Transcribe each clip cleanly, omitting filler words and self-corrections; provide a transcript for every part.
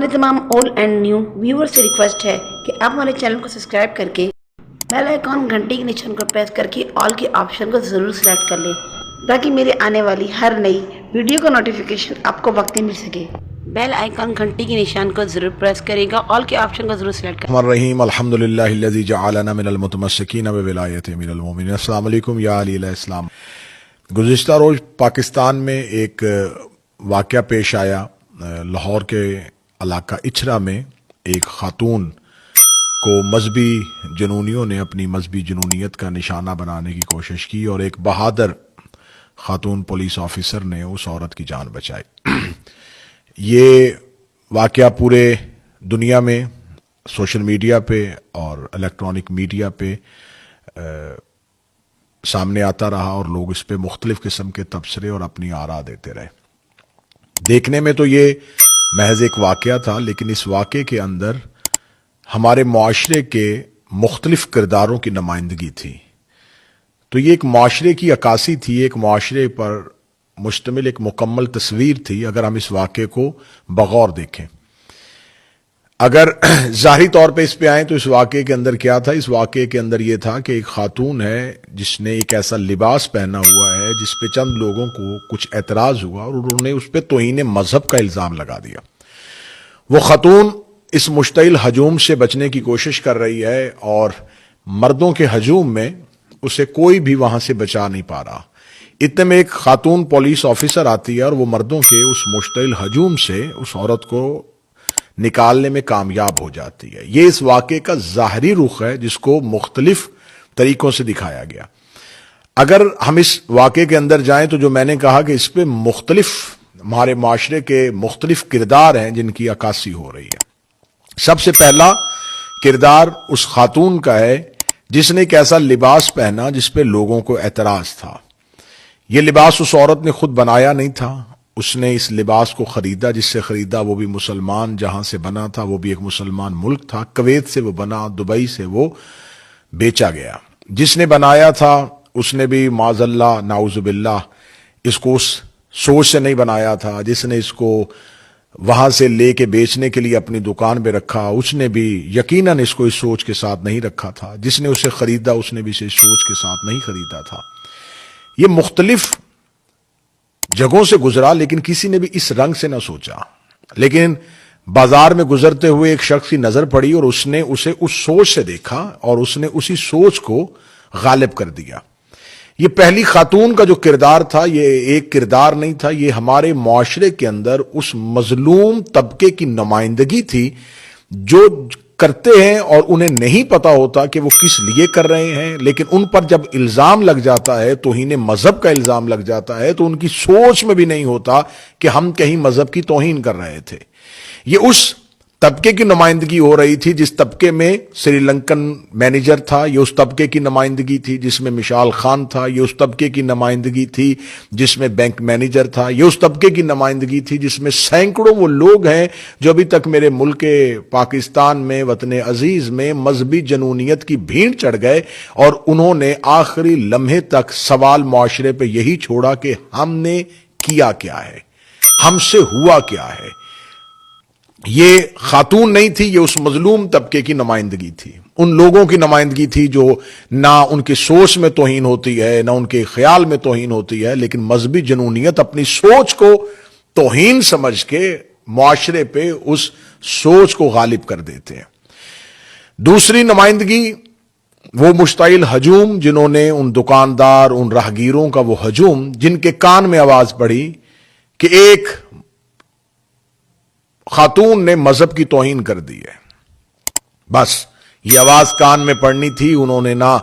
ہمارے تمام old and new ویور سے ریکویسٹ ہے کہ آپ ہمارے چینل کو سبسکرائب کر کے بیل آئیکن گھنٹی کے نشان کو پریس کر کے آل کے آپشن کو ضرور سلیکٹ کر لیں تاکہ میرے آنے والی ہر نئی ویڈیو کا نوٹیفیکیشن آپ کو وقت مل سکے۔ بیل آئیکن گھنٹی کے نشان کو ضرور پریس کرے گا، آل کے آپشن کو ضرور سلیکٹ کریں۔ الرحیم الحمدللہ الذی جعلنا من المتمسکین بولایتہ من المؤمنین۔ السلام علیکم یا علی علیہ السلام۔ گزشتہ روز پاکستان میں ایک واقعہ پیش آیا۔ لاہور کے علاقہ اچھرا میں ایک خاتون کو مذہبی جنونیوں نے اپنی مذہبی جنونیت کا نشانہ بنانے کی کوشش کی اور ایک بہادر خاتون پولیس آفیسر نے اس عورت کی جان بچائی۔ یہ واقعہ پورے دنیا میں سوشل میڈیا پہ اور الیکٹرانک میڈیا پہ سامنے آتا رہا اور لوگ اس پہ مختلف قسم کے تبصرے اور اپنی آراء دیتے رہے۔ دیکھنے میں تو یہ محض ایک واقعہ تھا، لیکن اس واقعے کے اندر ہمارے معاشرے کے مختلف کرداروں کی نمائندگی تھی۔ تو یہ ایک معاشرے کی عکاسی تھی، ایک معاشرے پر مشتمل ایک مکمل تصویر تھی اگر ہم اس واقعے کو بغور دیکھیں۔ اگر ظاہری طور پہ اس پہ آئیں تو اس واقعے کے اندر کیا تھا؟ اس واقعے کے اندر یہ تھا کہ ایک خاتون ہے جس نے ایک ایسا لباس پہنا ہوا ہے جس پہ چند لوگوں کو کچھ اعتراض ہوا اور انہوں نے اس پہ توہین مذہب کا الزام لگا دیا۔ وہ خاتون اس مشتعل ہجوم سے بچنے کی کوشش کر رہی ہے اور مردوں کے ہجوم میں اسے کوئی بھی وہاں سے بچا نہیں پا رہا۔ اتنے میں ایک خاتون پولیس آفیسر آتی ہے اور وہ مردوں کے اس مشتعل ہجوم سے اس عورت کو نکالنے میں کامیاب ہو جاتی ہے۔ یہ اس واقعے کا ظاہری رخ ہے جس کو مختلف طریقوں سے دکھایا گیا۔ اگر ہم اس واقعے کے اندر جائیں تو جو میں نے کہا کہ اس پہ مختلف ہمارے معاشرے کے مختلف کردار ہیں جن کی عکاسی ہو رہی ہے۔ سب سے پہلا کردار اس خاتون کا ہے جس نے ایک ایسا لباس پہنا جس پہ لوگوں کو اعتراض تھا۔ یہ لباس اس عورت نے خود بنایا نہیں تھا، اس نے اس لباس کو خریدا، جس سے خریدا وہ بھی مسلمان جہاں سے بنا تھا وہ بھی ایک مسلمان ملک تھا، کویت سے وہ بنا، دبئی سے وہ بیچا گیا۔ جس نے بنایا تھا اس نے بھی معاذ اللہ نعوذ باللہ اس کو اس سوچ سے نہیں بنایا تھا۔ جس نے اس کو وہاں سے لے کے بیچنے کے لیے اپنی دکان پہ رکھا اس نے بھی یقیناً اس کو اس سوچ کے ساتھ نہیں رکھا تھا۔ جس نے اسے خریدا اس نے بھی اسے سوچ کے ساتھ نہیں خریدا تھا۔ یہ مختلف جگہوں سے گزرا لیکن کسی نے بھی اس رنگ سے نہ سوچا، لیکن بازار میں گزرتے ہوئے ایک شخص کی نظر پڑی اور اس نے اسے اس سوچ سے دیکھا اور اس نے اسی سوچ کو غالب کر دیا۔ یہ پہلی خاتون کا جو کردار تھا یہ ایک کردار نہیں تھا، یہ ہمارے معاشرے کے اندر اس مظلوم طبقے کی نمائندگی تھی جو کرتے ہیں اور انہیں نہیں پتا ہوتا کہ وہ کس لیے کر رہے ہیں، لیکن ان پر جب الزام لگ جاتا ہے توہین مذہب کا الزام لگ جاتا ہے تو ان کی سوچ میں بھی نہیں ہوتا کہ ہم کہیں مذہب کی توہین کر رہے تھے۔ یہ اس طبقے کی نمائندگی ہو رہی تھی جس طبقے میں سری لنکن مینیجر تھا، یہ اس طبقے کی نمائندگی تھی جس میں مشال خان تھا، یہ اس طبقے کی نمائندگی تھی جس میں بینک مینیجر تھا، یہ اس طبقے کی نمائندگی تھی جس میں سینکڑوں وہ لوگ ہیں جو ابھی تک میرے ملک پاکستان میں وطن عزیز میں مذہبی جنونیت کی بھیڑ چڑھ گئے اور انہوں نے آخری لمحے تک سوال معاشرے پہ یہی چھوڑا کہ ہم نے کیا کیا ہے، ہم سے ہوا کیا ہے۔ یہ خاتون نہیں تھی، یہ اس مظلوم طبقے کی نمائندگی تھی، ان لوگوں کی نمائندگی تھی جو نہ ان کی سوچ میں توہین ہوتی ہے نہ ان کے خیال میں توہین ہوتی ہے، لیکن مذہبی جنونیت اپنی سوچ کو توہین سمجھ کے معاشرے پہ اس سوچ کو غالب کر دیتے ہیں۔ دوسری نمائندگی وہ مشتعل ہجوم جنہوں نے ان دکاندار ان راہگیروں کا وہ ہجوم جن کے کان میں آواز پڑی کہ ایک خاتون نے مذہب کی توہین کر دی ہے، بس یہ آواز کان میں پڑنی تھی، انہوں نے نہ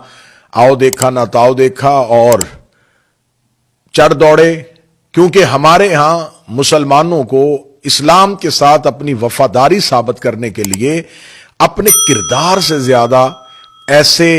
آؤ دیکھا نہ تاؤ دیکھا اور چڑھ دوڑے، کیونکہ ہمارے ہاں مسلمانوں کو اسلام کے ساتھ اپنی وفاداری ثابت کرنے کے لیے اپنے کردار سے زیادہ ایسے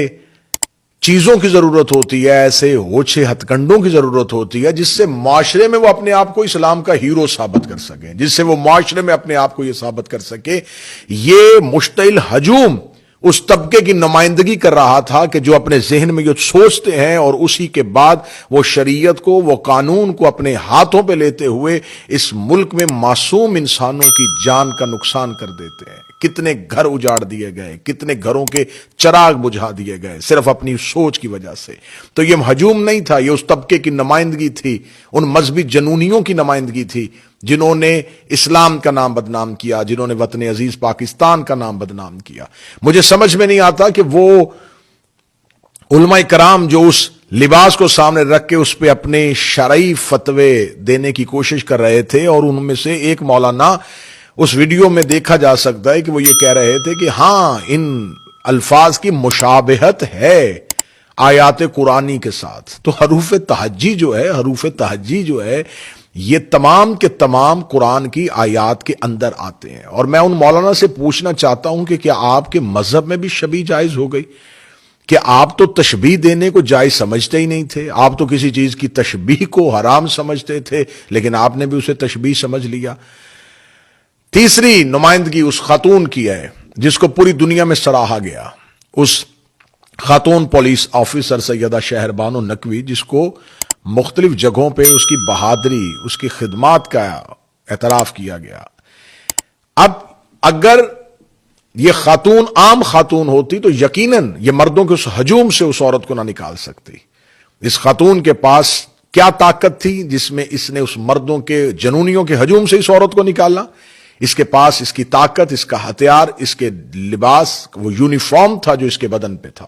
چیزوں کی ضرورت ہوتی ہے، ایسے ہوچے ہتھ کنڈوں کی ضرورت ہوتی ہے جس سے معاشرے میں وہ اپنے آپ کو اسلام کا ہیرو ثابت کر سکیں، جس سے وہ معاشرے میں اپنے آپ کو یہ ثابت کر سکے۔ یہ مشتعل ہجوم اس طبقے کی نمائندگی کر رہا تھا کہ جو اپنے ذہن میں یہ سوچتے ہیں اور اسی کے بعد وہ شریعت کو، وہ قانون کو اپنے ہاتھوں پہ لیتے ہوئے اس ملک میں معصوم انسانوں کی جان کا نقصان کر دیتے ہیں۔ کتنے گھر اجاڑ دیے گئے، کتنے گھروں کے چراغ بجھا دیے گئے صرف اپنی سوچ کی وجہ سے۔ تو یہ ہجوم نہیں تھا، یہ اس طبقے کی نمائندگی تھی، ان مذہبی جنونیوں کی نمائندگی تھی جنہوں نے اسلام کا نام بدنام کیا، جنہوں نے وطن عزیز پاکستان کا نام بدنام کیا۔ مجھے سمجھ میں نہیں آتا کہ وہ علماء کرام جو اس لباس کو سامنے رکھ کے اس پہ اپنے شرعی فتوے دینے کی کوشش کر رہے تھے، اور ان میں سے ایک مولانا اس ویڈیو میں دیکھا جا سکتا ہے کہ وہ یہ کہہ رہے تھے کہ ہاں ان الفاظ کی مشابہت ہے آیات قرآنی کے ساتھ۔ تو حروف تہجی جو ہے یہ تمام کے تمام قرآن کی آیات کے اندر آتے ہیں۔ اور میں ان مولانا سے پوچھنا چاہتا ہوں کہ کیا آپ کے مذہب میں بھی شبیہ جائز ہو گئی؟ کہ آپ تو تشبیہ دینے کو جائز سمجھتے ہی نہیں تھے، آپ تو کسی چیز کی تشبیہ کو حرام سمجھتے تھے، لیکن آپ نے بھی اسے تشبیہ سمجھ لیا۔ تیسری نمائندگی اس خاتون کی ہے جس کو پوری دنیا میں سراہا گیا، اس خاتون پولیس آفیسر سیدہ شہر بانو نقوی، جس کو مختلف جگہوں پہ اس کی بہادری، اس کی خدمات کا اعتراف کیا گیا۔ اب اگر یہ خاتون عام خاتون ہوتی تو یقیناً یہ مردوں کے اس ہجوم سے اس عورت کو نہ نکال سکتی۔ اس خاتون کے پاس کیا طاقت تھی جس میں اس نے اس مردوں کے جنونیوں کے ہجوم سے اس عورت کو نکالا؟ اس کے پاس اس کی طاقت، اس کا ہتھیار، اس کے لباس، وہ یونیفارم تھا جو اس کے بدن پہ تھا۔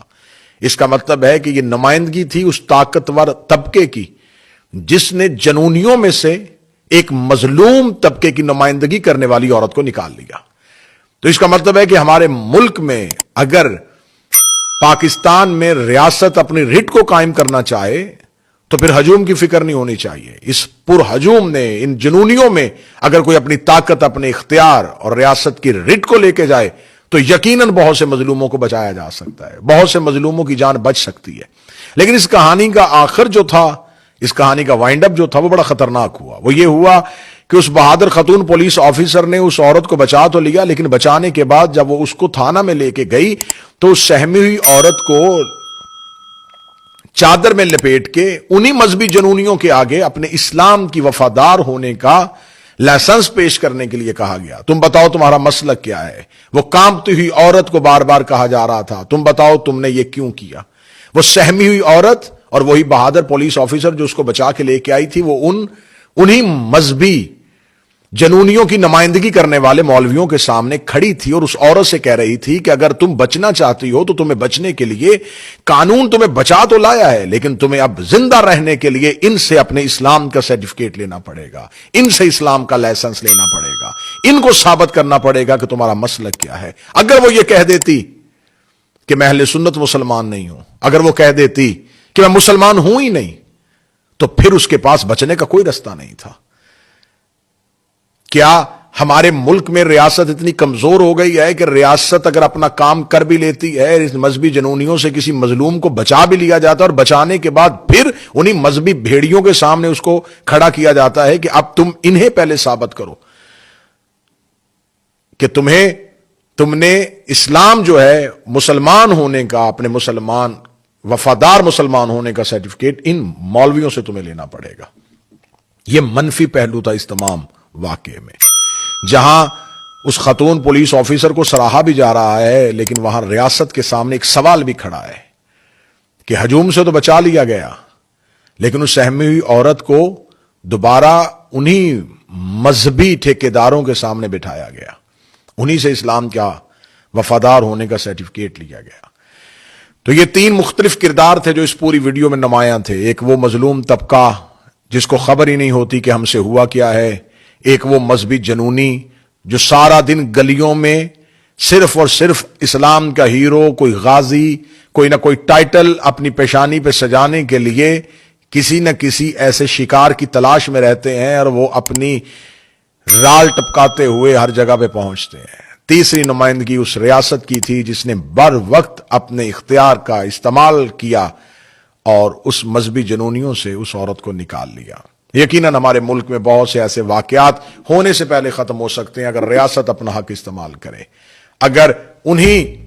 اس کا مطلب ہے کہ یہ نمائندگی تھی اس طاقتور طبقے کی جس نے جنونیوں میں سے ایک مظلوم طبقے کی نمائندگی کرنے والی عورت کو نکال لیا۔ تو اس کا مطلب ہے کہ ہمارے ملک میں اگر پاکستان میں ریاست اپنی رٹ کو قائم کرنا چاہے تو پھر ہجوم کی فکر نہیں ہونی چاہیے۔ اس پر ہجوم نے، ان جنونیوں میں اگر کوئی اپنی طاقت، اپنے اختیار اور ریاست کی رٹ کو لے کے جائے تو یقیناً بہت سے مظلوموں کو بچایا جا سکتا ہے، بہت سے مظلوموں کی جان بچ سکتی ہے۔ لیکن اس کہانی کا آخر جو تھا، اس کہانی کا وائنڈ اپ جو تھا، وہ بڑا خطرناک ہوا۔ وہ یہ ہوا کہ اس بہادر خاتون پولیس آفیسر نے اس عورت کو بچا تو لیا، لیکن بچانے کے بعد جب وہ اس کو تھانہ میں لے کے گئی تو اس سہمی ہوئی عورت کو چادر میں لپیٹ کے انہی مذہبی جنونیوں کے آگے اپنے اسلام کی وفادار ہونے کا لائسنس پیش کرنے کے لیے کہا گیا۔ تم بتاؤ تمہارا مسلک کیا ہے؟ وہ کانپتی ہوئی عورت کو بار بار کہا جا رہا تھا تم بتاؤ تم نے یہ کیوں کیا؟ وہ سہمی ہوئی عورت اور وہی بہادر پولیس آفیسر جو اس کو بچا کے لے کے آئی تھی، وہ انہی مذہبی جنونیوں کی نمائندگی کرنے والے مولویوں کے سامنے کھڑی تھی اور اس عورت سے کہہ رہی تھی کہ اگر تم بچنا چاہتی ہو تو تمہیں بچنے کے لیے قانون تمہیں بچا تو لایا ہے، لیکن تمہیں اب زندہ رہنے کے لیے ان سے اپنے اسلام کا سرٹیفکیٹ لینا پڑے گا، ان سے اسلام کا لائسنس لینا پڑے گا، ان کو ثابت کرنا پڑے گا کہ تمہارا مسلک کیا ہے۔ اگر وہ یہ کہہ دیتی کہ میں اہل سنت مسلمان نہیں ہوں، اگر وہ کہہ دیتی کہ میں مسلمان ہوں ہی نہیں، تو پھر اس کے پاس بچنے کا کوئی رستہ نہیں تھا۔ کیا ہمارے ملک میں ریاست اتنی کمزور ہو گئی ہے کہ ریاست اگر اپنا کام کر بھی لیتی ہے، اس مذہبی جنونیوں سے کسی مظلوم کو بچا بھی لیا جاتا ہے اور بچانے کے بعد پھر انہی مذہبی بھیڑیوں کے سامنے اس کو کھڑا کیا جاتا ہے کہ اب تم انہیں پہلے ثابت کرو کہ تم نے اسلام جو ہے مسلمان ہونے کا، اپنے مسلمان وفادار مسلمان ہونے کا سرٹیفکیٹ ان مولویوں سے تمہیں لینا پڑے گا۔ یہ منفی پہلو تھا اس تمام واقعے میں، جہاں اس خاتون پولیس آفیسر کو سراہا بھی جا رہا ہے، لیکن وہاں ریاست کے سامنے ایک سوال بھی کھڑا ہے کہ ہجوم سے تو بچا لیا گیا، لیکن اس سہمی ہوئی عورت کو دوبارہ انہی مذہبی ٹھیکیداروں کے سامنے بٹھایا گیا، انہی سے اسلام کا وفادار ہونے کا سرٹیفکیٹ لیا گیا۔ تو یہ تین مختلف کردار تھے جو اس پوری ویڈیو میں نمایاں تھے۔ ایک وہ مظلوم طبقہ جس کو خبر ہی نہیں ہوتی کہ ہم سے ہوا کیا ہے، ایک وہ مذہبی جنونی جو سارا دن گلیوں میں صرف اور صرف اسلام کا ہیرو، کوئی غازی، کوئی نہ کوئی ٹائٹل اپنی پیشانی پہ سجانے کے لیے کسی نہ کسی ایسے شکار کی تلاش میں رہتے ہیں اور وہ اپنی رال ٹپکاتے ہوئے ہر جگہ پہ پہنچتے ہیں۔ تیسری نمائندگی اس ریاست کی تھی جس نے بر وقت اپنے اختیار کا استعمال کیا اور اس مذہبی جنونیوں سے اس عورت کو نکال لیا۔ یقیناً ہمارے ملک میں بہت سے ایسے واقعات ہونے سے پہلے ختم ہو سکتے ہیں اگر ریاست اپنا حق استعمال کرے، اگر انہی